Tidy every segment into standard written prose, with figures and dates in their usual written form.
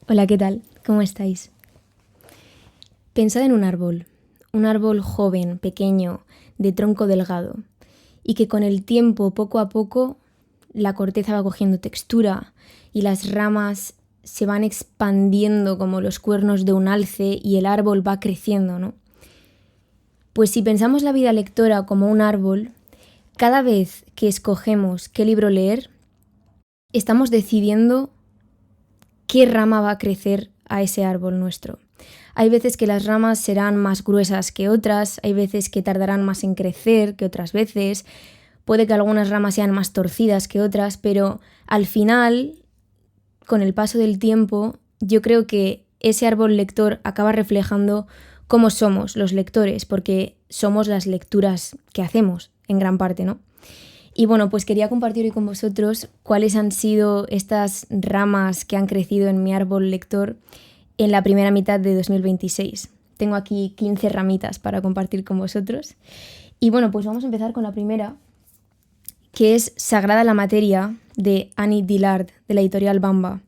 Hola, ¿qué tal? ¿Cómo estáis? Pensad en un árbol joven, pequeño, de tronco delgado, y que con el tiempo, poco a poco, la corteza va cogiendo textura y las ramas se van expandiendo como los cuernos de un alce y el árbol va creciendo, ¿no? Pues si pensamos la vida lectora como un árbol, cada vez que escogemos qué libro leer, estamos decidiendo qué rama va a crecer a ese árbol nuestro. Hay veces que las ramas serán más gruesas que otras, hay veces que tardarán más en crecer que otras veces, puede que algunas ramas sean más torcidas que otras, pero al final, con el paso del tiempo, yo creo que ese árbol lector acaba reflejando cómo somos los lectores, porque somos las lecturas que hacemos, en gran parte, ¿no? Y bueno, pues quería compartir hoy con vosotros cuáles han sido estas ramas que han crecido en mi árbol lector en la primera mitad de 2026. Tengo aquí 15 ramitas para compartir con vosotros. Y bueno, pues vamos a empezar con la primera, que es Sagrada la Materia, de Annie Dillard, de la editorial Bamba.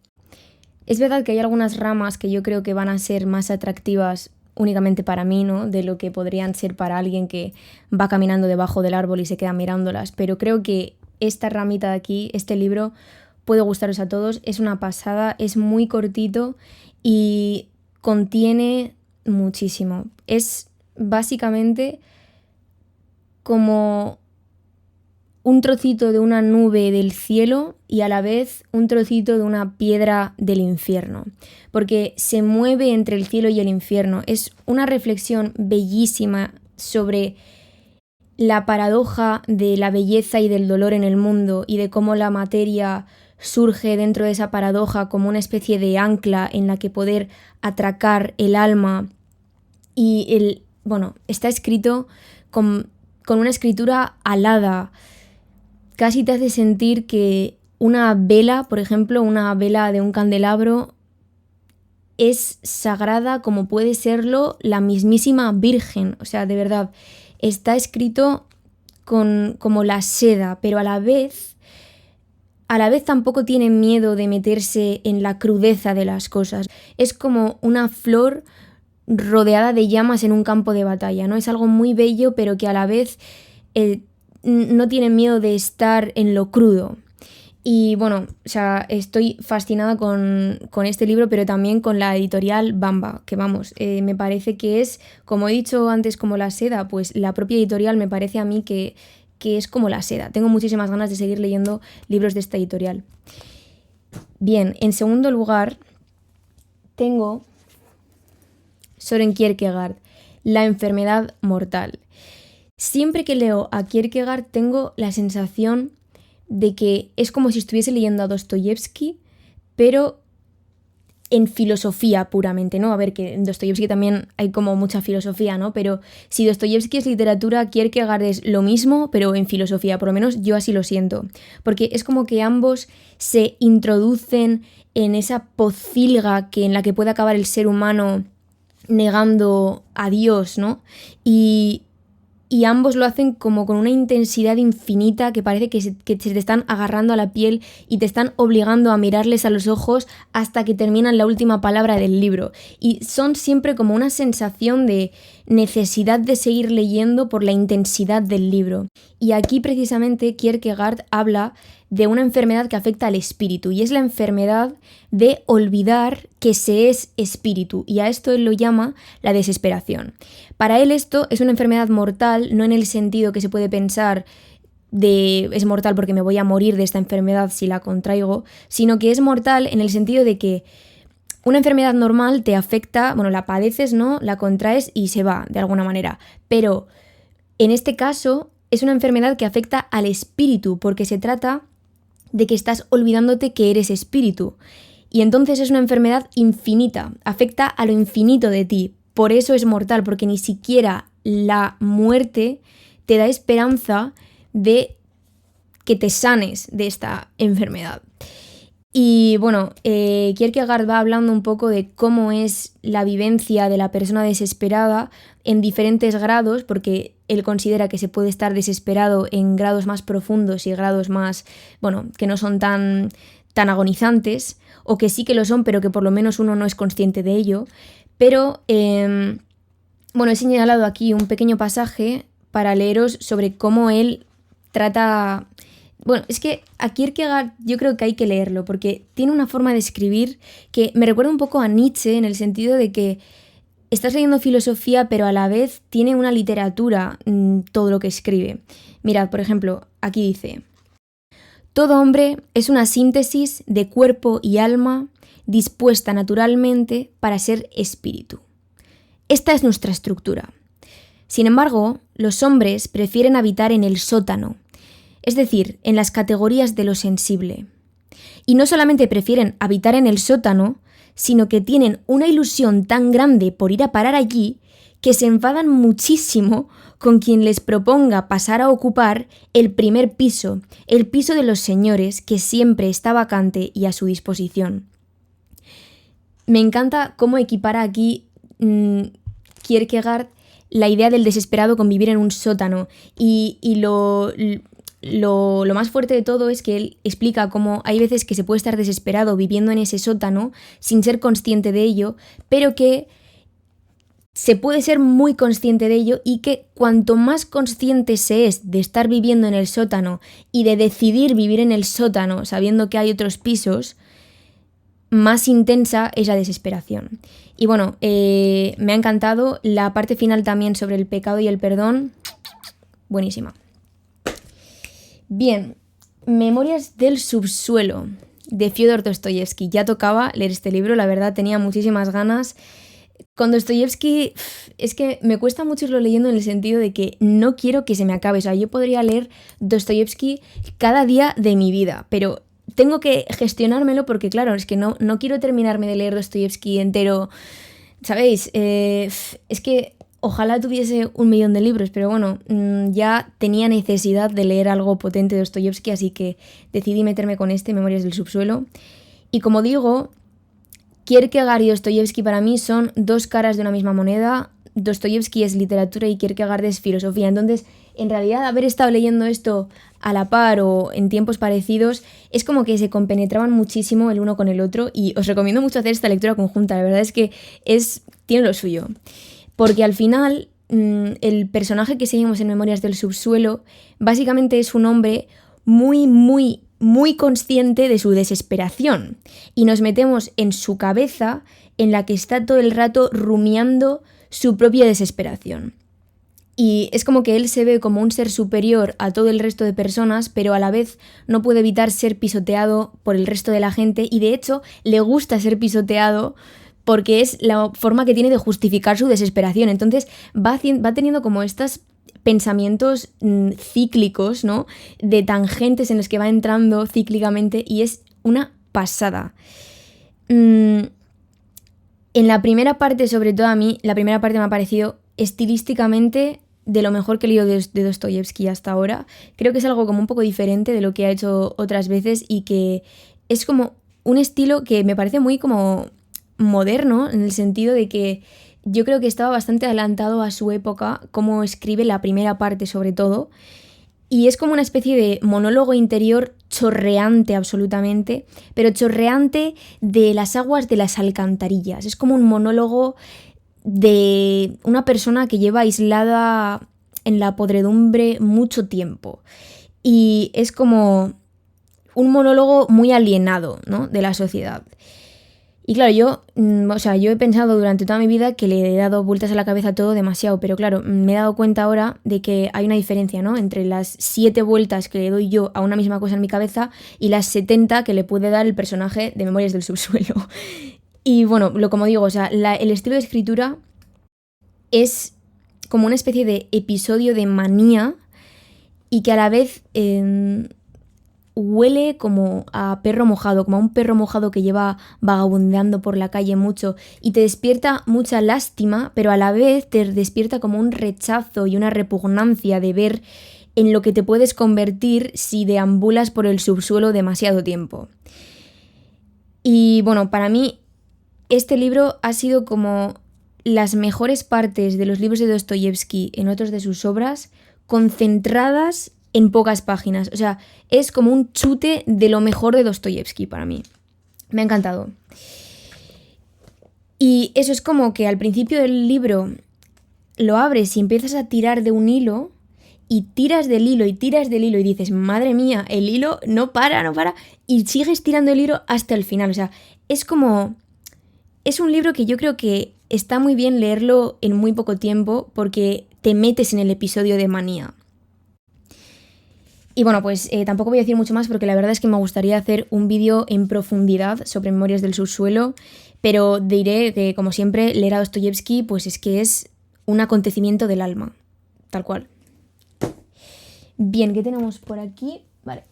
Es verdad que hay algunas ramas que yo creo que van a ser más atractivas únicamente para mí, ¿no? De lo que podrían ser para alguien que va caminando debajo del árbol y se queda mirándolas, pero creo que esta ramita de aquí, este libro, puede gustaros a todos. Es una pasada, es muy cortito y contiene muchísimo. Es básicamente como un trocito de una nube del cielo y a la vez un trocito de una piedra del infierno, porque se mueve entre el cielo y el infierno. Es una reflexión bellísima sobre la paradoja de la belleza y del dolor en el mundo y de cómo la materia surge dentro de esa paradoja como una especie de ancla en la que poder atracar el alma. Y está escrito con una escritura alada. Casi te hace sentir que una vela, por ejemplo, una vela de un candelabro, es sagrada como puede serlo la mismísima Virgen. O sea, de verdad, está escrito como la seda, pero a la vez tampoco tiene miedo de meterse en la crudeza de las cosas. Es como una flor rodeada de llamas en un campo de batalla, ¿no? Es algo muy bello, pero que a la vez no tiene miedo de estar en lo crudo. Y bueno, o sea, estoy fascinada con este libro, pero también con la editorial Bamba, que vamos, me parece que es, como he dicho antes, como la seda, pues la propia editorial me parece a mí que es como la seda. Tengo muchísimas ganas de seguir leyendo libros de esta editorial. Bien, en segundo lugar, tengo Søren Kierkegaard, La enfermedad mortal. Siempre que leo a Kierkegaard tengo la sensación de que es como si estuviese leyendo a Dostoyevsky, pero en filosofía puramente, ¿no? A ver, que en Dostoyevsky también hay como mucha filosofía, ¿no? Pero si Dostoyevsky es literatura, Kierkegaard es lo mismo, pero en filosofía, por lo menos yo así lo siento. Porque es como que ambos se introducen en esa pocilga en la que puede acabar el ser humano negando a Dios, ¿no? Y ambos lo hacen como con una intensidad infinita que parece que se te están agarrando a la piel y te están obligando a mirarles a los ojos hasta que terminan la última palabra del libro. Y son siempre como una sensación de necesidad de seguir leyendo por la intensidad del libro. Y aquí precisamente Kierkegaard habla de una enfermedad que afecta al espíritu, y es la enfermedad de olvidar que se es espíritu, y a esto él lo llama la desesperación. Para él esto es una enfermedad mortal, no en el sentido que se puede pensar de es mortal porque me voy a morir de esta enfermedad si la contraigo, sino que es mortal en el sentido de que una enfermedad normal te afecta, bueno, la padeces, ¿no? La contraes y se va de alguna manera, pero en este caso es una enfermedad que afecta al espíritu, porque se trata de que estás olvidándote que eres espíritu. Y entonces es una enfermedad infinita, afecta a lo infinito de ti. Por eso es mortal, porque ni siquiera la muerte te da esperanza de que te sanes de esta enfermedad. Y bueno, Kierkegaard va hablando un poco de cómo es la vivencia de la persona desesperada en diferentes grados, porque él considera que se puede estar desesperado en grados más profundos y grados más, bueno, que no son tan tan agonizantes, o que sí que lo son, pero que por lo menos uno no es consciente de ello. Pero, he señalado aquí un pequeño pasaje para leeros sobre cómo él trata... Bueno, es que a Kierkegaard yo creo que hay que leerlo, porque tiene una forma de escribir que me recuerda un poco a Nietzsche, en el sentido de que estás leyendo filosofía, pero a la vez tiene una literatura todo lo que escribe. Mirad, por ejemplo, aquí dice: todo hombre es una síntesis de cuerpo y alma dispuesta naturalmente para ser espíritu. Esta es nuestra estructura. Sin embargo, los hombres prefieren habitar en el sótano, es decir, en las categorías de lo sensible. Y no solamente prefieren habitar en el sótano, sino que tienen una ilusión tan grande por ir a parar allí que se enfadan muchísimo con quien les proponga pasar a ocupar el primer piso, el piso de los señores, que siempre está vacante y a su disposición. Me encanta cómo equipara aquí Kierkegaard la idea del desesperado con vivir en un sótano, y lo más fuerte de todo es que él explica cómo hay veces que se puede estar desesperado viviendo en ese sótano sin ser consciente de ello, pero que se puede ser muy consciente de ello, y que cuanto más consciente se es de estar viviendo en el sótano y de decidir vivir en el sótano sabiendo que hay otros pisos, más intensa es la desesperación. Y bueno, me ha encantado la parte final también sobre el pecado y el perdón. Buenísima. Bien, Memorias del subsuelo, de Fyodor Dostoyevsky. Ya tocaba leer este libro, la verdad tenía muchísimas ganas. Con Dostoyevsky es que me cuesta mucho irlo leyendo, en el sentido de que no quiero que se me acabe. O sea, yo podría leer Dostoyevsky cada día de mi vida, pero tengo que gestionármelo porque, claro, es que no quiero terminarme de leer Dostoyevsky entero, ¿sabéis? Es que ojalá tuviese 1.000.000 de libros, pero bueno, ya tenía necesidad de leer algo potente de Dostoyevsky, así que decidí meterme con Memorias del subsuelo. Y como digo, Kierkegaard y Dostoyevsky para mí son dos caras de una misma moneda. Dostoyevsky es literatura y Kierkegaard es filosofía. Entonces, en realidad, haber estado leyendo esto a la par o en tiempos parecidos es como que se compenetraban muchísimo el uno con el otro, y os recomiendo mucho hacer esta lectura conjunta. La verdad es que tiene lo suyo. Porque al final, el personaje que seguimos en Memorias del subsuelo básicamente es un hombre muy, muy, muy consciente de su desesperación, y nos metemos en su cabeza, en la que está todo el rato rumiando su propia desesperación. Y es como que él se ve como un ser superior a todo el resto de personas, pero a la vez no puede evitar ser pisoteado por el resto de la gente, y de hecho le gusta ser pisoteado porque es la forma que tiene de justificar su desesperación. Entonces va teniendo como estos pensamientos cíclicos, ¿no? De tangentes en los que va entrando cíclicamente, y es una pasada. En la primera parte, sobre todo a mí, la primera parte me ha parecido estilísticamente de lo mejor que he leído de Dostoyevsky hasta ahora. Creo que es algo como un poco diferente de lo que ha hecho otras veces, y que es como un estilo que me parece muy como moderno, en el sentido de que yo creo que estaba bastante adelantado a su época, como escribe la primera parte sobre todo, y es como una especie de monólogo interior chorreante absolutamente, pero chorreante de las aguas de las alcantarillas. Es como un monólogo de una persona que lleva aislada en la podredumbre mucho tiempo, y es como un monólogo muy alienado, ¿no?, de la sociedad. Y claro, yo he pensado durante toda mi vida que le he dado vueltas a la cabeza todo demasiado, pero claro, me he dado cuenta ahora de que hay una diferencia, ¿no?, entre las 7 vueltas que le doy yo a una misma cosa en mi cabeza y las 70 que le puede dar el personaje de Memorias del subsuelo. Y bueno, como digo, el estilo de escritura es como una especie de episodio de manía, y que a la vez huele como a perro mojado, como a un perro mojado que lleva vagabundeando por la calle mucho, y te despierta mucha lástima, pero a la vez te despierta como un rechazo y una repugnancia de ver en lo que te puedes convertir si deambulas por el subsuelo demasiado tiempo. Y bueno, para mí este libro ha sido como las mejores partes de los libros de Dostoyevsky en otros de sus obras, concentradas en pocas páginas. O sea, es como un chute de lo mejor de Dostoyevsky para mí. Me ha encantado. Y eso es como que al principio del libro lo abres y empiezas a tirar de un hilo y tiras del hilo y tiras del hilo y dices, madre mía, el hilo no para, y sigues tirando el hilo hasta el final. O sea, es como... Es un libro que yo creo que está muy bien leerlo en muy poco tiempo porque te metes en el episodio de manía. Y bueno, pues tampoco voy a decir mucho más porque la verdad es que me gustaría hacer un vídeo en profundidad sobre Memorias del Subsuelo, pero diré que, como siempre, leer a Dostoyevsky pues es que es un acontecimiento del alma, tal cual. Bien, ¿qué tenemos por aquí? Vale.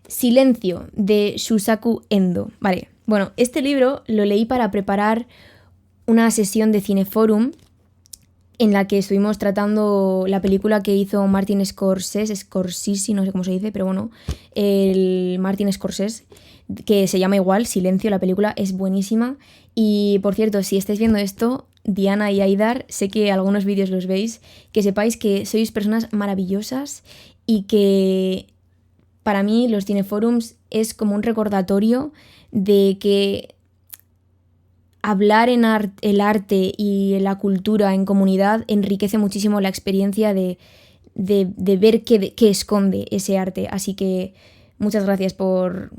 Silencio, de Shusaku Endo. Vale, bueno, este libro lo leí para preparar una sesión de Cineforum en la que estuvimos tratando la película que hizo Martin Scorsese, no sé cómo se dice, pero bueno, el Martin Scorsese, que se llama igual, Silencio, la película es buenísima. Y por cierto, si estáis viendo esto, Diana y Aidar, sé que algunos vídeos los veis, que sepáis que sois personas maravillosas y que para mí los cineforums es como un recordatorio de que hablar en el arte y la cultura en comunidad enriquece muchísimo la experiencia de ver qué esconde ese arte. Así que muchas gracias por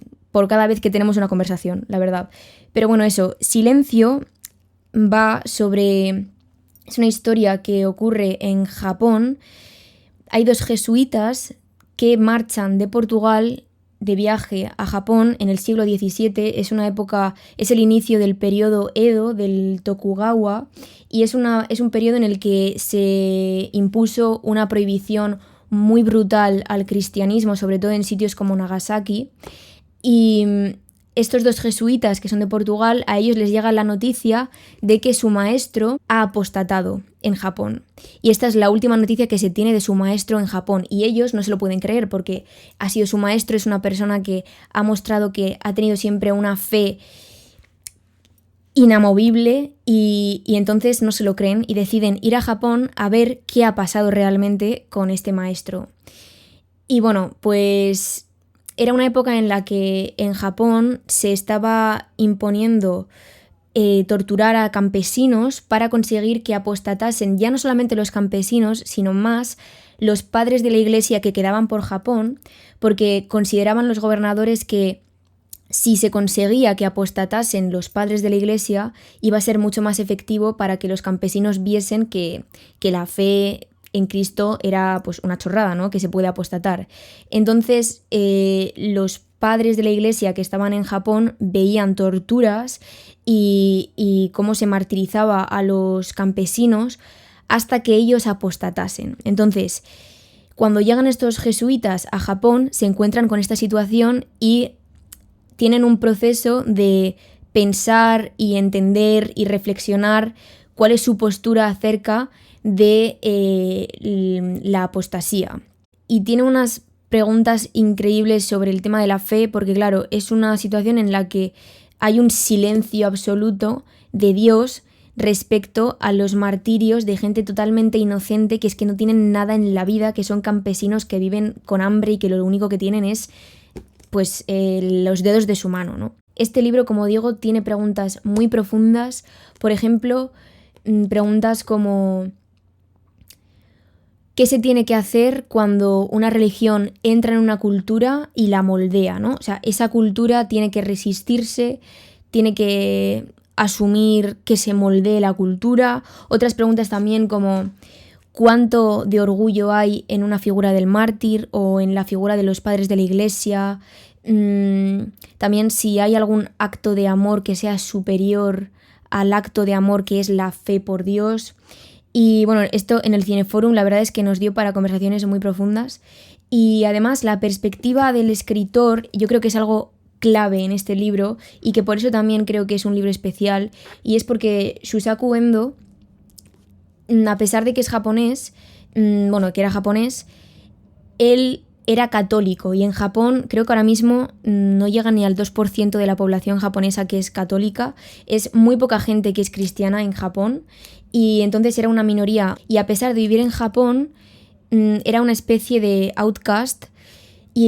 cada vez que tenemos una conversación, la verdad. Pero bueno, eso, Silencio va sobre... Es una historia que ocurre en Japón. Hay dos jesuitas que marchan de Portugal de viaje a Japón en el siglo XVII. Es una época, es el inicio del periodo Edo, del Tokugawa, y es un periodo en el que se impuso una prohibición muy brutal al cristianismo, sobre todo en sitios como Nagasaki. Y estos dos jesuitas que son de Portugal, a ellos les llega la noticia de que su maestro ha apostatado en Japón. Y esta es la última noticia que se tiene de su maestro en Japón. Y ellos no se lo pueden creer porque ha sido su maestro, es una persona que ha mostrado que ha tenido siempre una fe inamovible y entonces no se lo creen y deciden ir a Japón a ver qué ha pasado realmente con este maestro. Y bueno, pues... Era una época en la que en Japón se estaba imponiendo torturar a campesinos para conseguir que apostatasen ya no solamente los campesinos, sino más los padres de la iglesia que quedaban por Japón, porque consideraban los gobernadores que si se conseguía que apostatasen los padres de la iglesia, iba a ser mucho más efectivo para que los campesinos viesen que la fe en Cristo era pues una chorrada, ¿no? Que se puede apostatar. Entonces, los padres de la iglesia que estaban en Japón veían torturas y cómo se martirizaba a los campesinos hasta que ellos apostatasen. Entonces, cuando llegan estos jesuitas a Japón, se encuentran con esta situación y tienen un proceso de pensar y entender y reflexionar cuál es su postura acerca de la apostasía. Y tiene unas preguntas increíbles sobre el tema de la fe, porque claro, es una situación en la que hay un silencio absoluto de Dios respecto a los martirios de gente totalmente inocente, que es que no tienen nada en la vida, que son campesinos que viven con hambre y que lo único que tienen es pues los dedos de su mano, ¿no? Este libro, como digo, tiene preguntas muy profundas. Por ejemplo, preguntas como ¿qué se tiene que hacer cuando una religión entra en una cultura y la moldea, ¿no? O sea, esa cultura tiene que resistirse, tiene que asumir que se moldee la cultura. Otras preguntas también como ¿cuánto de orgullo hay en una figura del mártir o en la figura de los padres de la iglesia? También si hay algún acto de amor que sea superior al acto de amor que es la fe por Dios. Y bueno, esto en el Cineforum la verdad es que nos dio para conversaciones muy profundas y además la perspectiva del escritor yo creo que es algo clave en este libro y que por eso también creo que es un libro especial, y es porque Shusaku Endo, a pesar de que es japonés, que era japonés, él era católico y en Japón creo que ahora mismo no llega ni al 2% de la población japonesa que es católica, es muy poca gente que es cristiana en Japón y entonces era una minoría, y a pesar de vivir en Japón era una especie de outcast,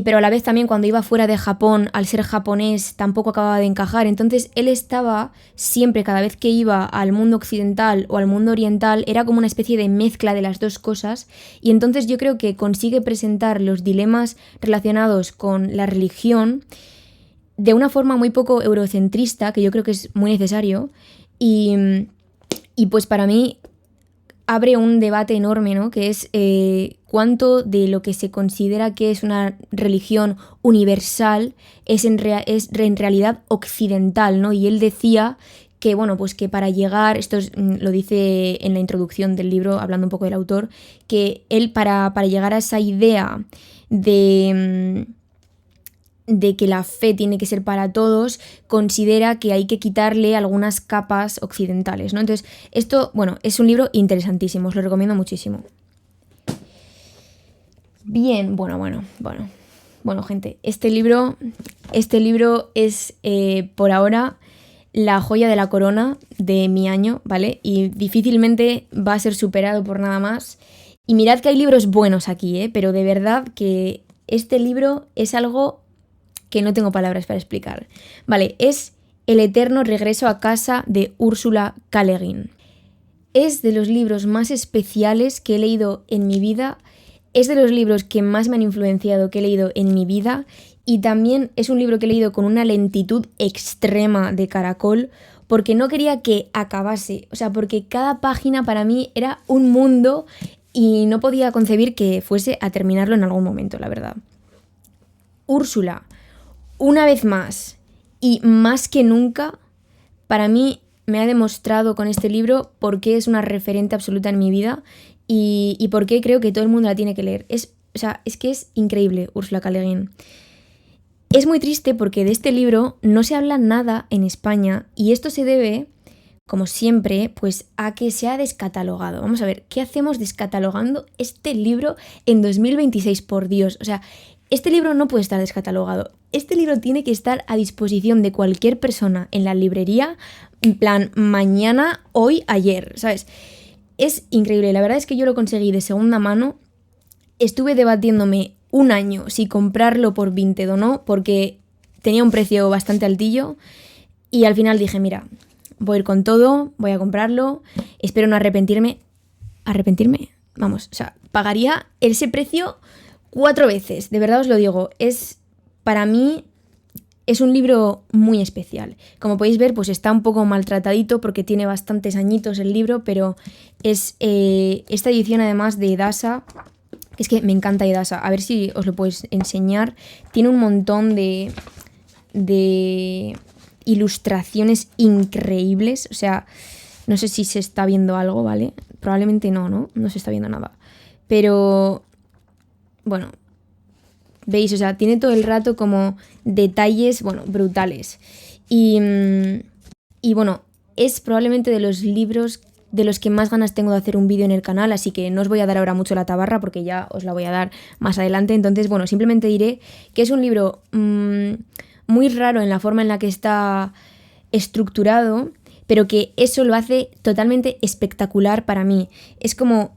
pero a la vez también cuando iba fuera de Japón, al ser japonés, tampoco acababa de encajar. Entonces él estaba siempre, cada vez que iba al mundo occidental o al mundo oriental, era como una especie de mezcla de las dos cosas. Y entonces yo creo que consigue presentar los dilemas relacionados con la religión de una forma muy poco eurocentrista, que yo creo que es muy necesario. Y pues para mí abre un debate enorme, ¿no? Que es cuánto de lo que se considera que es una religión universal es en realidad occidental, ¿no? Y él decía que, bueno, pues que para llegar, lo dice en la introducción del libro, hablando un poco del autor, que él para llegar a esa idea de que la fe tiene que ser para todos, considera que hay que quitarle algunas capas occidentales, ¿no? Entonces, esto, bueno, es un libro interesantísimo, os lo recomiendo muchísimo. Bien, bueno, gente, este libro es por ahora la joya de la corona de mi año, ¿vale? Y difícilmente va a ser superado por nada más. Y mirad que hay libros buenos aquí, pero de verdad que este libro es algo que no tengo palabras para explicar. Vale, es El eterno regreso a casa de Úrsula K. Le Guin. Es de los libros más especiales que he leído en mi vida, es de los libros que más me han influenciado que he leído en mi vida, y también es un libro que he leído con una lentitud extrema de caracol, porque no quería que acabase, o sea, porque cada página para mí era un mundo y no podía concebir que fuese a terminarlo en algún momento, la verdad. Úrsula, una vez más, y más que nunca, para mí me ha demostrado con este libro por qué es una referente absoluta en mi vida y por qué creo que todo el mundo la tiene que leer. Es que es increíble, Úrsula K. Le Guin. Es muy triste porque de este libro no se habla nada en España y esto se debe, como siempre, pues a que se ha descatalogado. Vamos a ver, ¿qué hacemos descatalogando este libro en 2026? Por Dios, o sea, este libro no puede estar descatalogado. Este libro tiene que estar a disposición de cualquier persona en la librería, en plan, mañana, hoy, ayer, ¿sabes? Es increíble, la verdad es que yo lo conseguí de segunda mano. Estuve debatiéndome un año si comprarlo por Vinted o no, porque tenía un precio bastante altillo. Y al final dije, mira, voy a ir con todo, voy a comprarlo, espero no arrepentirme. ¿Arrepentirme? Vamos, o sea, pagaría ese precio 4 veces, de verdad os lo digo. Para mí es un libro muy especial. Como podéis ver, pues está un poco maltratadito porque tiene bastantes añitos el libro, pero es esta edición además de Edasa. Es que me encanta Edasa, a ver si os lo puedo enseñar. Tiene un montón de ilustraciones increíbles, o sea, no sé si se está viendo algo, ¿vale? Probablemente no se está viendo nada. Pero, bueno, veis, o sea, tiene todo el rato como detalles, bueno, brutales. Y bueno, es probablemente de los libros de los que más ganas tengo de hacer un vídeo en el canal, así que no os voy a dar ahora mucho la tabarra porque ya os la voy a dar más adelante. Entonces, bueno, simplemente diré que es un libro muy raro en la forma en la que está estructurado, pero que eso lo hace totalmente espectacular para mí. Es como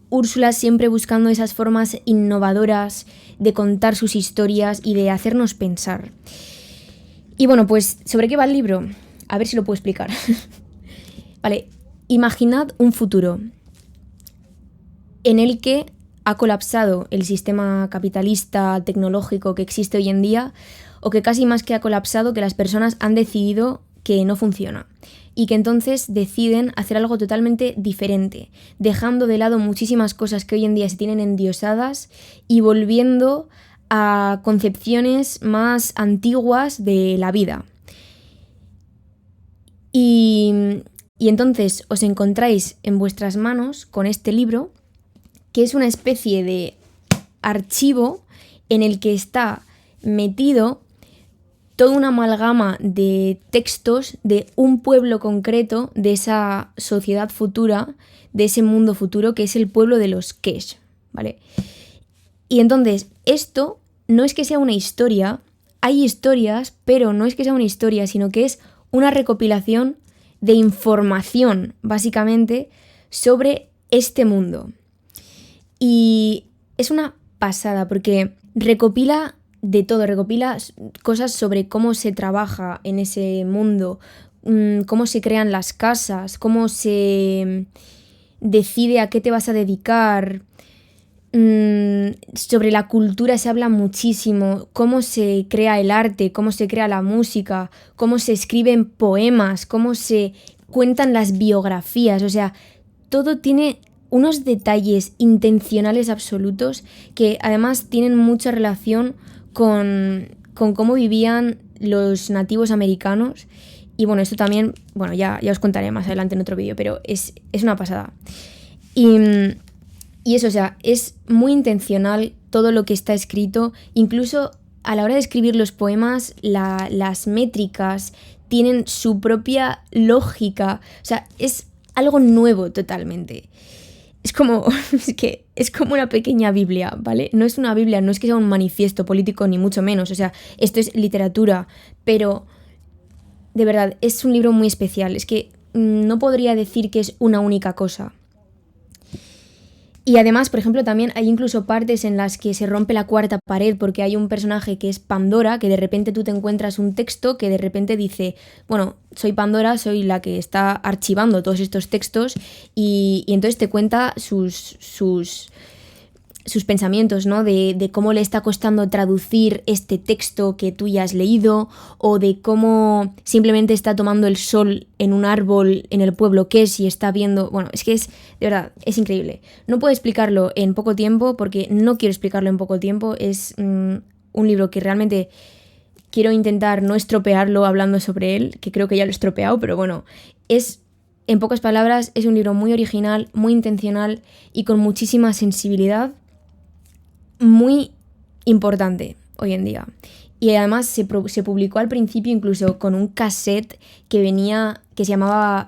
Úrsula siempre buscando esas formas innovadoras de contar sus historias y de hacernos pensar. Y bueno, pues, ¿sobre qué va el libro? A ver si lo puedo explicar. Vale, imaginad un futuro en el que ha colapsado el sistema capitalista tecnológico que existe hoy en día, o que casi más que ha colapsado, que las personas han decidido que no funciona y que entonces deciden hacer algo totalmente diferente, dejando de lado muchísimas cosas que hoy en día se tienen endiosadas y volviendo a concepciones más antiguas de la vida. Y entonces os encontráis en vuestras manos con este libro, que es una especie de archivo en el que está metido toda una amalgama de textos de un pueblo concreto, de esa sociedad futura, de ese mundo futuro que es el pueblo de los Kesh, ¿vale? Y entonces, esto no es que sea una historia, hay historias, pero no es que sea una historia, sino que es una recopilación de información, básicamente, sobre este mundo. Y es una pasada porque recopila de todo, recopila cosas sobre cómo se trabaja en ese mundo, cómo se crean las casas, cómo se decide a qué te vas a dedicar. Sobre la cultura se habla muchísimo, cómo se crea el arte, cómo se crea la música, cómo se escriben poemas, cómo se cuentan las biografías, o sea, todo tiene unos detalles intencionales absolutos que además tienen mucha relación con cómo vivían los nativos americanos. Y bueno, esto también, bueno, ya os contaré más adelante en otro vídeo, pero es una pasada. Y eso, o sea, es muy intencional todo lo que está escrito, incluso a la hora de escribir los poemas, las métricas tienen su propia lógica, o sea, es algo nuevo totalmente. Es como, es como una pequeña Biblia, ¿vale? No es una Biblia, no es que sea un manifiesto político, ni mucho menos, o sea, esto es literatura, pero de verdad, es un libro muy especial, es que no podría decir que es una única cosa. Y además, por ejemplo, también hay incluso partes en las que se rompe la cuarta pared porque hay un personaje que es Pandora, que de repente tú te encuentras un texto que de repente dice, bueno, soy Pandora, soy la que está archivando todos estos textos y entonces te cuenta sus pensamientos, ¿no? De cómo le está costando traducir este texto que tú ya has leído o de cómo simplemente está tomando el sol en un árbol en el pueblo que es y está viendo... Bueno, es que es, de verdad, es increíble. No puedo explicarlo en poco tiempo porque no quiero explicarlo en poco tiempo. Es un libro que realmente quiero intentar no estropearlo hablando sobre él, que creo que ya lo he estropeado, pero bueno, es... En pocas palabras, es un libro muy original, muy intencional y con muchísima sensibilidad, muy importante hoy en día. Y además se publicó al principio incluso con un cassette que venía, que se llamaba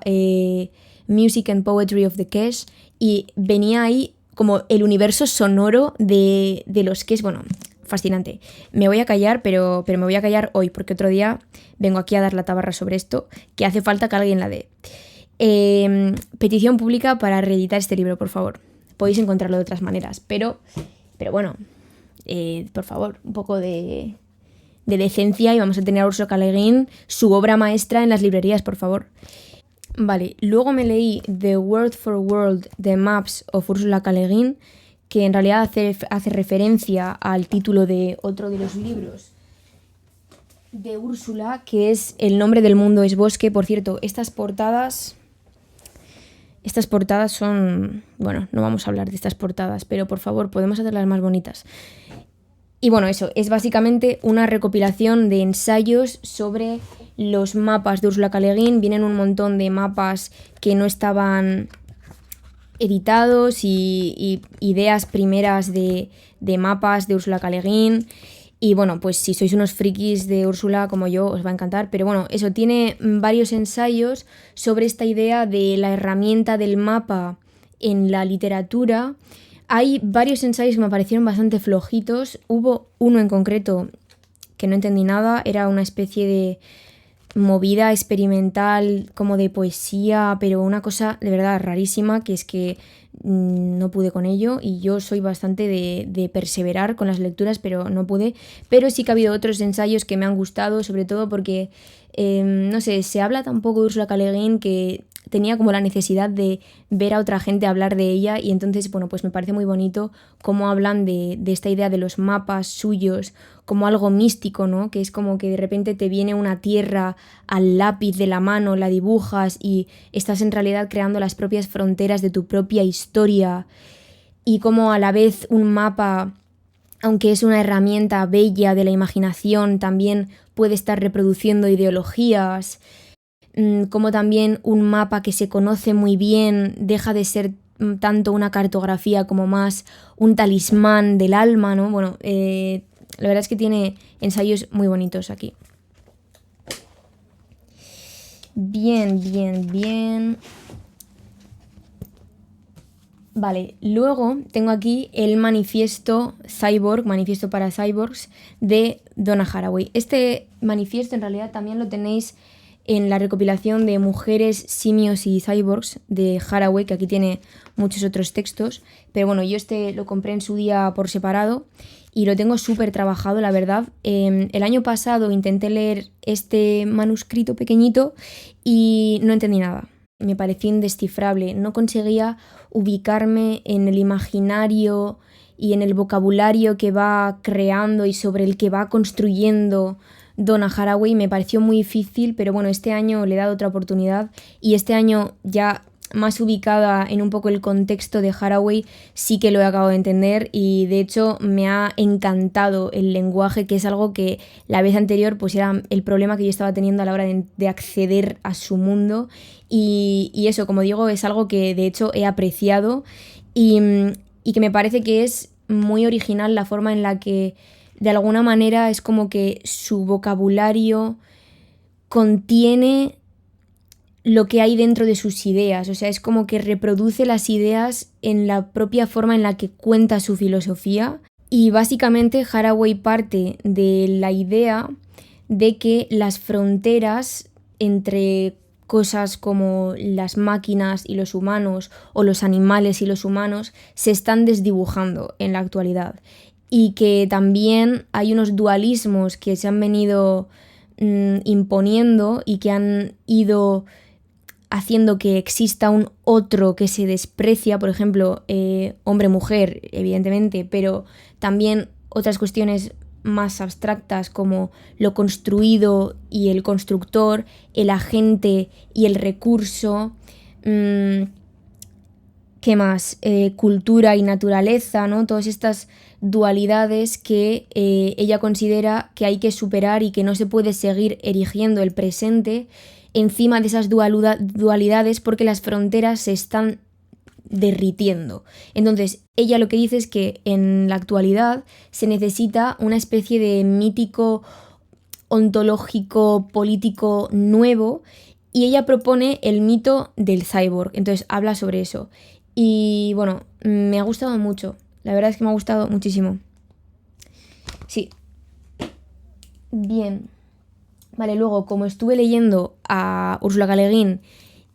Music and Poetry of the Kesh, y venía ahí como el universo sonoro de los Kesh. Bueno, fascinante. Me voy a callar, pero me voy a callar hoy, porque otro día vengo aquí a dar la tabarra sobre esto, que hace falta que alguien la dé. Petición pública para reeditar este libro, por favor. Podéis encontrarlo de otras maneras, pero bueno, por favor, un poco de decencia y vamos a tener a Ursula K. Le Guin, su obra maestra, en las librerías, por favor. Vale, luego me leí The Word for World, The Maps of Ursula K. Le Guin, que en realidad hace referencia al título de otro de los libros de Úrsula, que es El nombre del mundo es bosque. Por cierto, estas portadas son... Bueno, no vamos a hablar de estas portadas, pero por favor, podemos hacerlas más bonitas. Y bueno, eso, es básicamente una recopilación de ensayos sobre los mapas de Ursula K. Le Guin. Vienen un montón de mapas que no estaban editados y ideas primeras de mapas de Ursula K. Le Guin. Y bueno, pues si sois unos frikis de Úrsula como yo, os va a encantar. Pero bueno, eso, tiene varios ensayos sobre esta idea de la herramienta del mapa en la literatura. Hay varios ensayos que me parecieron bastante flojitos. Hubo uno en concreto que no entendí nada. Era una especie de movida experimental, como de poesía, pero una cosa de verdad rarísima, que es que no pude con ello, y yo soy bastante de perseverar con las lecturas, pero no pude. Pero sí que ha habido otros ensayos que me han gustado, sobre todo porque, no sé, se habla tan poco de Ursula K. Le Guin que tenía como la necesidad de ver a otra gente hablar de ella, y entonces, bueno, pues me parece muy bonito cómo hablan de esta idea de los mapas suyos como algo místico, ¿no? Que es como que de repente te viene una tierra al lápiz de la mano, la dibujas y estás en realidad creando las propias fronteras de tu propia historia, y como a la vez un mapa, aunque es una herramienta bella de la imaginación, también puede estar reproduciendo ideologías. Como también un mapa que se conoce muy bien deja de ser tanto una cartografía como más un talismán del alma, ¿no? Bueno, la verdad es que tiene ensayos muy bonitos aquí. Bien. Vale, luego tengo aquí el manifiesto Cyborg, manifiesto para cyborgs, de Donna Haraway. Este manifiesto en realidad también lo tenéis en la recopilación de Mujeres, Simios y Cyborgs de Haraway, que aquí tiene muchos otros textos, pero bueno, yo este lo compré en su día por separado y lo tengo súper trabajado, la verdad. El año pasado intenté leer este manuscrito pequeñito y no entendí nada. Me pareció indescifrable, no conseguía ubicarme en el imaginario y en el vocabulario que va creando y sobre el que va construyendo Donna Haraway. Me pareció muy difícil, pero bueno, este año le he dado otra oportunidad y este año ya más ubicada en un poco el contexto de Haraway sí que lo he acabado de entender y de hecho me ha encantado el lenguaje, que es algo que la vez anterior pues era el problema que yo estaba teniendo a la hora de acceder a su mundo y eso, como digo, es algo que de hecho he apreciado y que me parece que es muy original la forma en la que de alguna manera es como que su vocabulario contiene lo que hay dentro de sus ideas, o sea, es como que reproduce las ideas en la propia forma en la que cuenta su filosofía y básicamente Haraway parte de la idea de que las fronteras entre cosas como las máquinas y los humanos o los animales y los humanos se están desdibujando en la actualidad y que también hay unos dualismos que se han venido imponiendo y que han ido haciendo que exista un otro que se desprecia, por ejemplo, hombre-mujer, evidentemente, pero también otras cuestiones más abstractas como lo construido y el constructor, el agente y el recurso, ¿qué más? Cultura y naturaleza, ¿no? Todas estas dualidades que ella considera que hay que superar y que no se puede seguir erigiendo el presente encima de esas dualidades porque las fronteras se están derritiendo. Entonces, ella lo que dice es que en la actualidad se necesita una especie de mítico ontológico político nuevo y ella propone el mito del cyborg. Entonces, habla sobre eso. Y bueno, me ha gustado mucho. La verdad es que me ha gustado muchísimo. Sí. Bien. Vale, luego, como estuve leyendo a Ursula K. Le Guin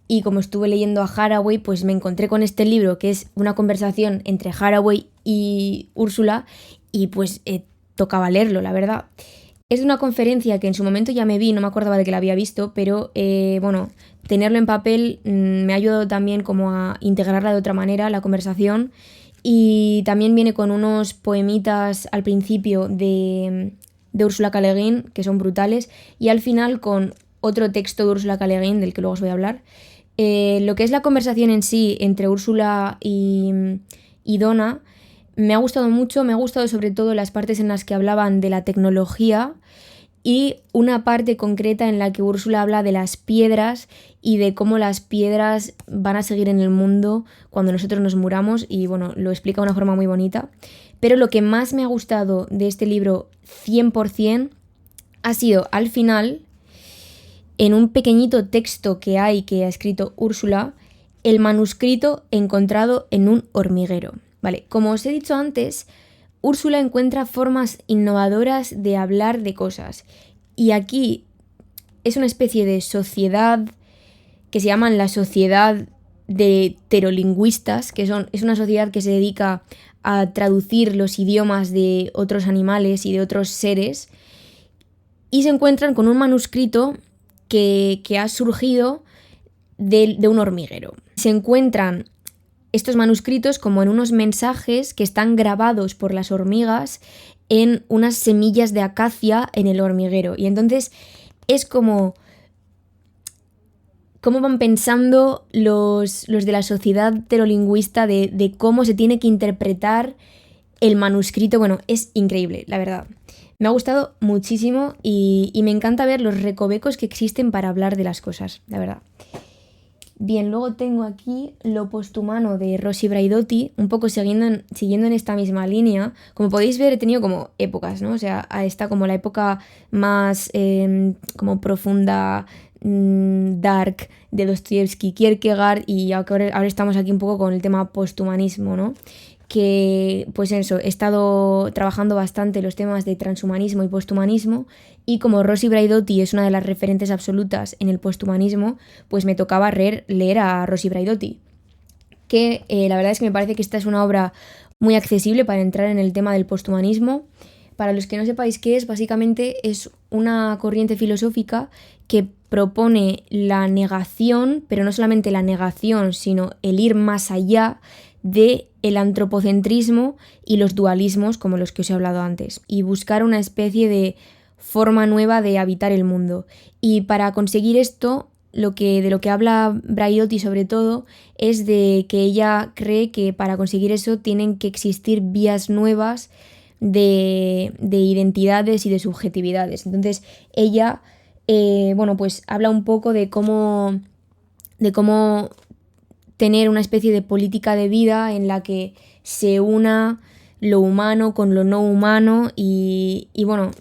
y como estuve leyendo a Haraway, pues me encontré con este libro que es una conversación entre Haraway y Úrsula y pues tocaba leerlo, la verdad. Es una conferencia que en su momento ya me vi, no me acordaba de que la había visto, pero bueno, tenerlo en papel me ha ayudado también como a integrarla de otra manera, la conversación. Y también viene con unos poemitas al principio de Ursula K. Le Guin, que son brutales, y al final con otro texto de Ursula K. Le Guin, del que luego os voy a hablar. Lo que es la conversación en sí entre Úrsula y Donna me ha gustado mucho, me ha gustado sobre todo las partes en las que hablaban de la tecnología y una parte concreta en la que Úrsula habla de las piedras y de cómo las piedras van a seguir en el mundo cuando nosotros nos muramos y bueno, lo explica de una forma muy bonita. Pero lo que más me ha gustado de este libro 100% ha sido al final, en un pequeñito texto que hay que ha escrito Úrsula, el manuscrito encontrado en un hormiguero. Vale, como os he dicho antes, Úrsula encuentra formas innovadoras de hablar de cosas. Y aquí es una especie de sociedad que se llaman la Sociedad de Heterolingüistas, que es una sociedad que se dedica a traducir los idiomas de otros animales y de otros seres. Y se encuentran con un manuscrito que ha surgido de un hormiguero. Se encuentran estos manuscritos como en unos mensajes que están grabados por las hormigas en unas semillas de acacia en el hormiguero. Y entonces es como cómo van pensando los de la sociedad heterolingüista de cómo se tiene que interpretar el manuscrito. Bueno, es increíble, la verdad. Me ha gustado muchísimo y me encanta ver los recovecos que existen para hablar de las cosas, la verdad. Bien, luego tengo aquí Lo posthumano de Rosy Braidotti, un poco siguiendo en esta misma línea. Como podéis ver, he tenido como épocas, ¿no? O sea, está como la época más como profunda, dark de Dostoyevsky, Kierkegaard y ahora estamos aquí un poco con el tema posthumanismo, ¿no? que pues eso, he estado trabajando bastante los temas de transhumanismo y posthumanismo, y como Rosi Braidotti es una de las referentes absolutas en el posthumanismo, pues me tocaba leer a Rosi Braidotti, que la verdad es que me parece que esta es una obra muy accesible para entrar en el tema del posthumanismo. Para los que no sepáis qué es, básicamente es una corriente filosófica que propone la negación, pero no solamente la negación, sino el ir más allá de el antropocentrismo y los dualismos como los que os he hablado antes, y buscar una especie de forma nueva de habitar el mundo. Y para conseguir esto, de lo que habla Braidotti sobre todo es de que ella cree que para conseguir eso tienen que existir vías nuevas de identidades y de subjetividades. Entonces ella, pues habla un poco de cómo tener una especie de política de vida en la que se una lo humano con lo no humano y bueno,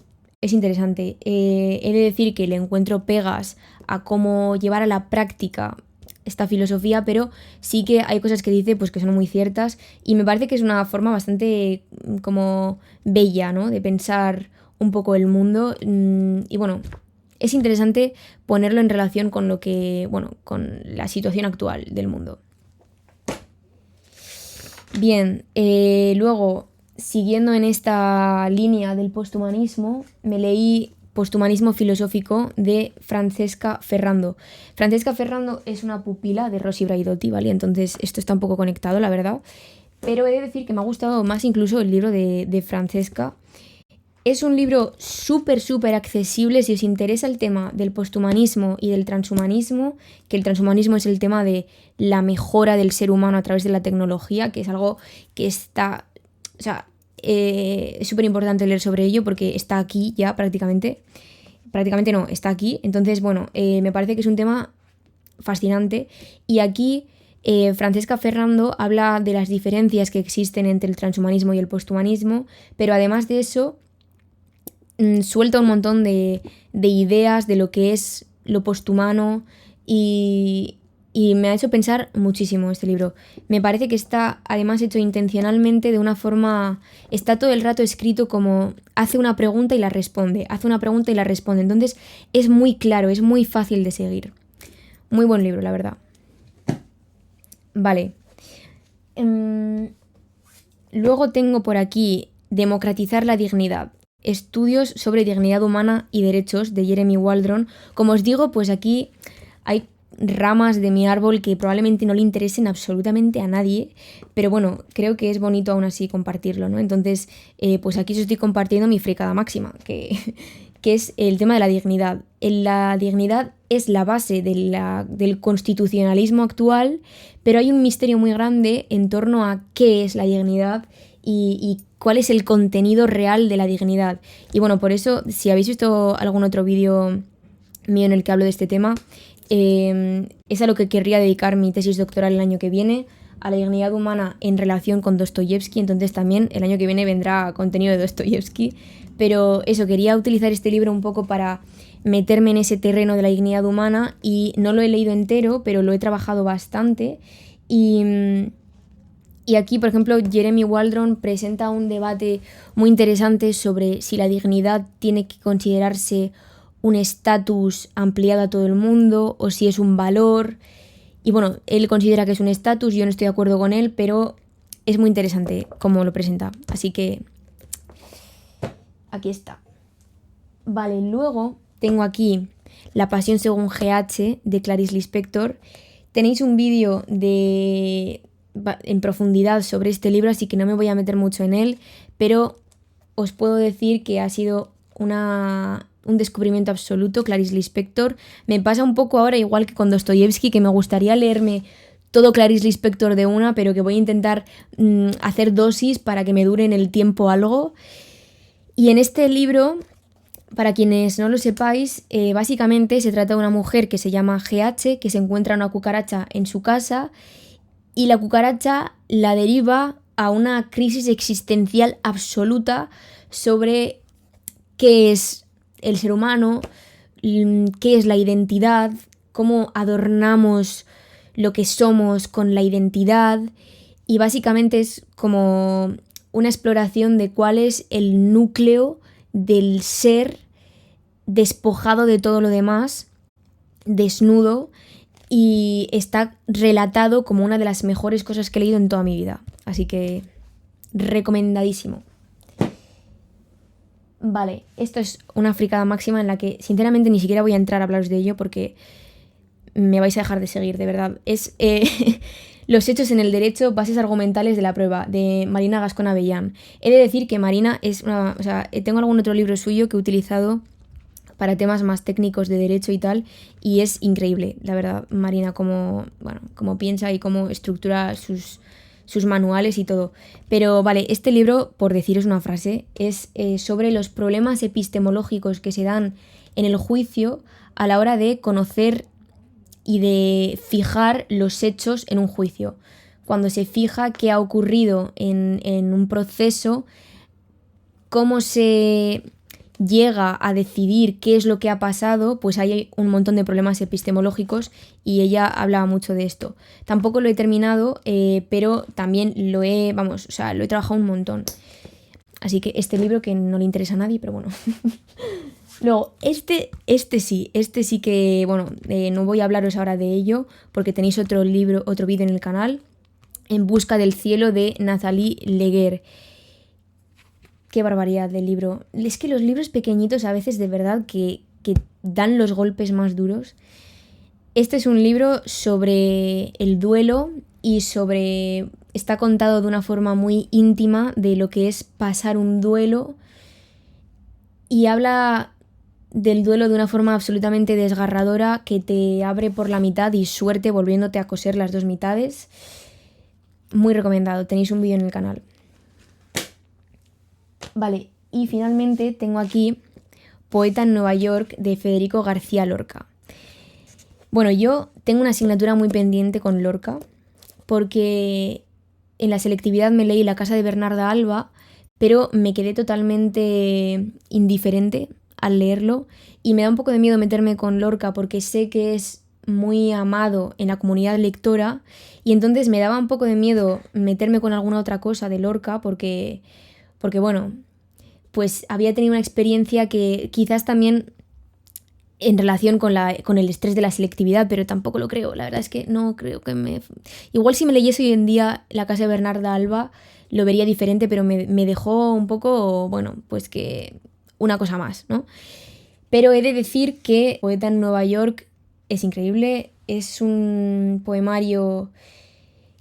es interesante. He de decir que le encuentro pegas a cómo llevar a la práctica esta filosofía, pero sí que hay cosas que dice pues que son muy ciertas, y me parece que es una forma bastante como bella, ¿no?, de pensar un poco el mundo. Y bueno, es interesante ponerlo en relación con con la situación actual del mundo. Bien, luego, siguiendo en esta línea del posthumanismo, me leí Posthumanismo filosófico de Francesca Ferrando. Francesca Ferrando es una pupila de Rosi Braidotti, ¿vale? Entonces esto está un poco conectado, la verdad. Pero he de decir que me ha gustado más incluso el libro de Francesca. Es un libro súper accesible si os interesa el tema del posthumanismo y del transhumanismo, que el transhumanismo es el tema de la mejora del ser humano a través de la tecnología, que es algo que está... O sea, es súper importante leer sobre ello porque está aquí ya prácticamente. Prácticamente no, está aquí. Entonces, bueno, me parece que es un tema fascinante. Y aquí Francesca Ferrando habla de las diferencias que existen entre el transhumanismo y el posthumanismo, pero además de eso suelta un montón de ideas de lo que es lo posthumano, y me ha hecho pensar muchísimo este libro. Me parece que está además hecho intencionalmente de una forma... Está todo el rato escrito como hace una pregunta y la responde, hace una pregunta y la responde. Entonces es muy claro, es muy fácil de seguir. Muy buen libro, la verdad. Vale. Luego tengo por aquí Democratizar la dignidad. Estudios sobre dignidad humana y derechos de Jeremy Waldron. Como os digo, pues aquí hay ramas de mi árbol que probablemente no le interesen absolutamente a nadie, pero bueno, creo que es bonito aún así compartirlo, ¿no? Entonces, pues aquí os estoy compartiendo mi fricada máxima, que es el tema de la dignidad. La dignidad es la base del constitucionalismo actual, pero hay un misterio muy grande en torno a qué es la dignidad y cuál es el contenido real de la dignidad. Y bueno, por eso, si habéis visto algún otro vídeo mío en el que hablo de este tema, es a lo que querría dedicar mi tesis doctoral el año que viene, a la dignidad humana en relación con Dostoyevsky. Entonces también el año que viene vendrá contenido de Dostoyevsky, pero eso, quería utilizar este libro un poco para meterme en ese terreno de la dignidad humana, y no lo he leído entero, pero lo he trabajado bastante. Y aquí, por ejemplo, Jeremy Waldron presenta un debate muy interesante sobre si la dignidad tiene que considerarse un estatus ampliado a todo el mundo o si es un valor. Y bueno, él considera que es un estatus, yo no estoy de acuerdo con él, pero es muy interesante cómo lo presenta. Así que aquí está. Vale, luego tengo aquí La pasión según GH de Clarice Lispector. Tenéis un vídeo en profundidad sobre este libro, así que no me voy a meter mucho en él, pero os puedo decir que ha sido un descubrimiento absoluto, Clarice Lispector. Me pasa un poco ahora igual que con Dostoyevsky, que me gustaría leerme todo Clarice Lispector de una, pero que voy a intentar hacer dosis para que me dure en el tiempo algo. Y en este libro, para quienes no lo sepáis, básicamente se trata de una mujer que se llama GH, que se encuentra una cucaracha en su casa, y la cucaracha la deriva a una crisis existencial absoluta sobre qué es el ser humano, qué es la identidad, cómo adornamos lo que somos con la identidad, y básicamente es como una exploración de cuál es el núcleo del ser despojado de todo lo demás, desnudo, y está relatado como una de las mejores cosas que he leído en toda mi vida. Así que recomendadísimo. Vale, esto es una fricada máxima en la que sinceramente ni siquiera voy a entrar a hablaros de ello porque me vais a dejar de seguir, de verdad. Es Los hechos en el derecho, bases argumentales de la prueba, de Marina Gascón Avellán. He de decir que Marina es una... O sea, tengo algún otro libro suyo que he utilizado para temas más técnicos de derecho y tal, y es increíble, la verdad, Marina, cómo piensa y cómo estructura sus manuales y todo. Pero vale, este libro, por deciros una frase, es sobre los problemas epistemológicos que se dan en el juicio a la hora de conocer y de fijar los hechos en un juicio. Cuando se fija qué ha ocurrido en un proceso, cómo se llega a decidir qué es lo que ha pasado, pues hay un montón de problemas epistemológicos y ella hablaba mucho de esto. Tampoco lo he terminado, pero también lo he trabajado un montón. Así que este libro que no le interesa a nadie, pero bueno. Luego, este sí que, bueno, no voy a hablaros ahora de ello porque tenéis otro vídeo en el canal, En busca del cielo, de Nathalie Leguer. Qué barbaridad del libro. Es que los libros pequeñitos a veces de verdad que dan los golpes más duros. Este es un libro sobre el duelo y está contado de una forma muy íntima de lo que es pasar un duelo y habla del duelo de una forma absolutamente desgarradora que te abre por la mitad y suerte volviéndote a coser las dos mitades. Muy recomendado, tenéis un vídeo en el canal. Vale, y finalmente tengo aquí Poeta en Nueva York, de Federico García Lorca. Bueno, yo tengo una asignatura muy pendiente con Lorca porque en la selectividad me leí La casa de Bernarda Alba, pero me quedé totalmente indiferente al leerlo y me da un poco de miedo meterme con Lorca porque sé que es muy amado en la comunidad lectora y entonces me daba un poco de miedo meterme con alguna otra cosa de Lorca porque bueno, pues había tenido una experiencia que quizás también en relación con el estrés de la selectividad, pero tampoco lo creo. La verdad es que no creo que me... Igual si me leyese hoy en día La casa de Bernarda Alba lo vería diferente, pero me dejó un poco, bueno, pues que una cosa más, ¿no? Pero he de decir que Poeta en Nueva York es increíble, es un poemario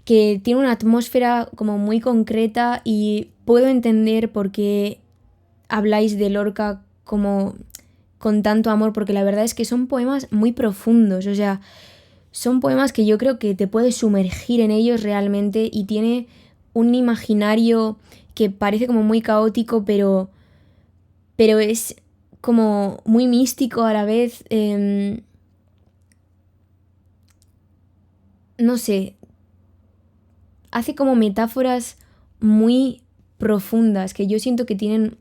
que tiene una atmósfera como muy concreta y puedo entender por qué habláis de Lorca como con tanto amor, porque la verdad es que son poemas muy profundos, o sea, son poemas que yo creo que te puedes sumergir en ellos realmente y tiene un imaginario que parece como muy caótico, pero es como muy místico a la vez. No sé, hace como metáforas muy profundas que yo siento que tienen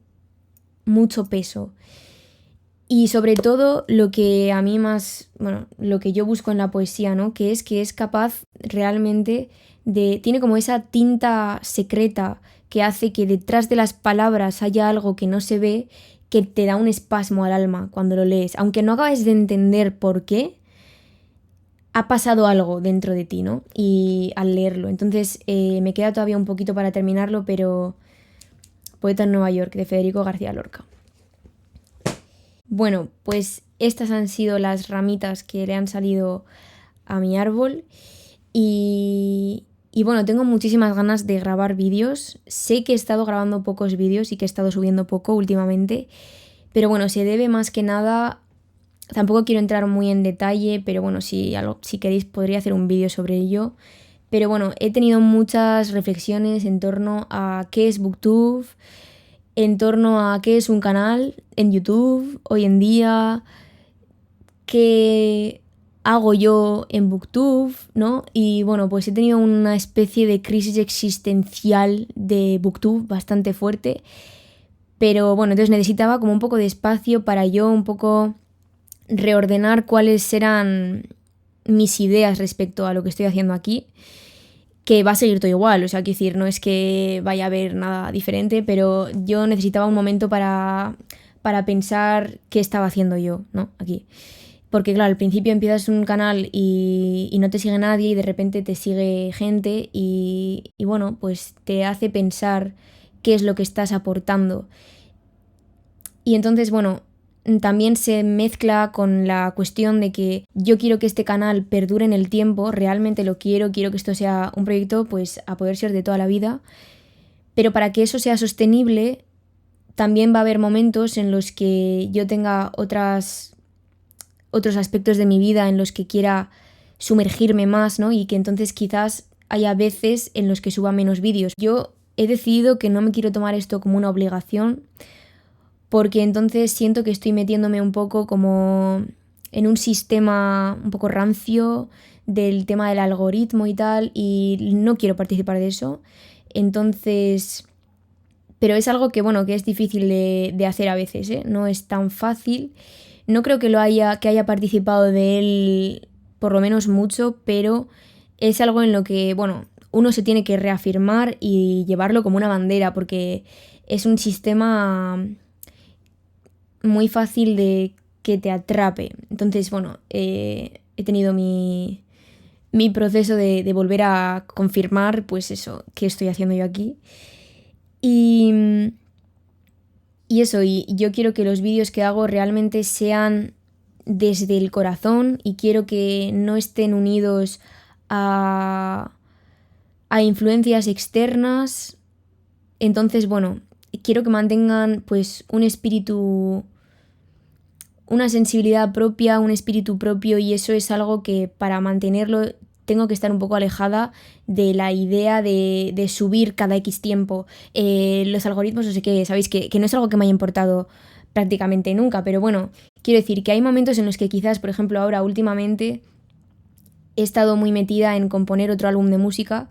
mucho peso. Y sobre todo lo que a mí más, bueno, lo que yo busco en la poesía, ¿no? Que es capaz realmente tiene como esa tinta secreta que hace que detrás de las palabras haya algo que no se ve, que te da un espasmo al alma cuando lo lees. Aunque no acabes de entender por qué, ha pasado algo dentro de ti, ¿no? Y al leerlo. Entonces me queda todavía un poquito para terminarlo, pero Poeta en Nueva York, de Federico García Lorca. Bueno, pues estas han sido las ramitas que le han salido a mi árbol y bueno, tengo muchísimas ganas de grabar vídeos. Sé que he estado grabando pocos vídeos y que he estado subiendo poco últimamente, pero bueno, se debe más que nada... Tampoco quiero entrar muy en detalle, pero bueno, si queréis podría hacer un vídeo sobre ello. Pero bueno, he tenido muchas reflexiones en torno a qué es BookTube, en torno a qué es un canal en YouTube hoy en día, qué hago yo en BookTube, ¿no? Y bueno, pues he tenido una especie de crisis existencial de BookTube bastante fuerte, pero bueno, entonces necesitaba como un poco de espacio para yo un poco reordenar cuáles eran mis ideas respecto a lo que estoy haciendo aquí. que va a seguir todo igual, o sea, quiero decir, no es que vaya a haber nada diferente, pero yo necesitaba un momento para pensar qué estaba haciendo yo, ¿no? Aquí. Porque claro, al principio empiezas un canal y no te sigue nadie y de repente te sigue gente y bueno, pues te hace pensar qué es lo que estás aportando. Y entonces, bueno, también se mezcla con la cuestión de que yo quiero que este canal perdure en el tiempo, realmente lo quiero que esto sea un proyecto pues a poder ser de toda la vida, pero para que eso sea sostenible también va a haber momentos en los que yo tenga otros aspectos de mi vida en los que quiera sumergirme más, ¿no? Y que entonces quizás haya veces en los que suba menos vídeos. Yo he decidido que no me quiero tomar esto como una obligación, porque entonces siento que estoy metiéndome un poco como en un sistema un poco rancio del tema del algoritmo y tal, y no quiero participar de eso. Entonces, pero es algo que, bueno, que es difícil de hacer a veces, ¿eh? No es tan fácil. No creo que haya participado de él por lo menos mucho, pero es algo en lo que, bueno, uno se tiene que reafirmar y llevarlo como una bandera, porque es un sistema muy fácil de que te atrape. Entonces, bueno, he tenido mi proceso de volver a confirmar, pues eso, qué estoy haciendo yo aquí. Y, y eso, y yo quiero que los vídeos que hago realmente sean desde el corazón y quiero que no estén unidos a, a influencias externas. Entonces, bueno, quiero que mantengan pues un espíritu, una sensibilidad propia, un espíritu propio, y eso es algo que para mantenerlo tengo que estar un poco alejada de la idea de subir cada X tiempo. Los algoritmos, no sé qué, sabéis que no es algo que me haya importado prácticamente nunca, pero bueno, quiero decir que hay momentos en los que quizás, por ejemplo, ahora últimamente he estado muy metida en componer otro álbum de música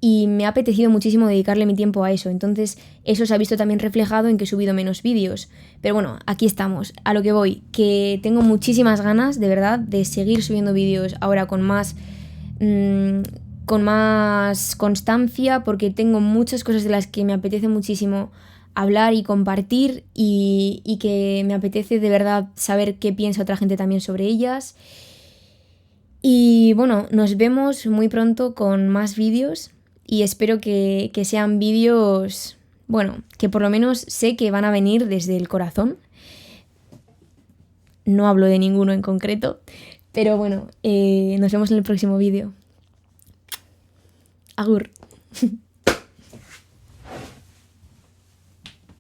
y me ha apetecido muchísimo dedicarle mi tiempo a eso. Entonces eso se ha visto también reflejado en que he subido menos vídeos. Pero bueno, aquí estamos. A lo que voy, que tengo muchísimas ganas, de verdad, de seguir subiendo vídeos ahora con más constancia, porque tengo muchas cosas de las que me apetece muchísimo hablar y compartir y que me apetece de verdad saber qué piensa otra gente también sobre ellas. Y bueno, nos vemos muy pronto con más vídeos y espero que sean vídeos, bueno, que por lo menos sé que van a venir desde el corazón. No hablo de ninguno en concreto, pero bueno, nos vemos en el próximo vídeo. Agur.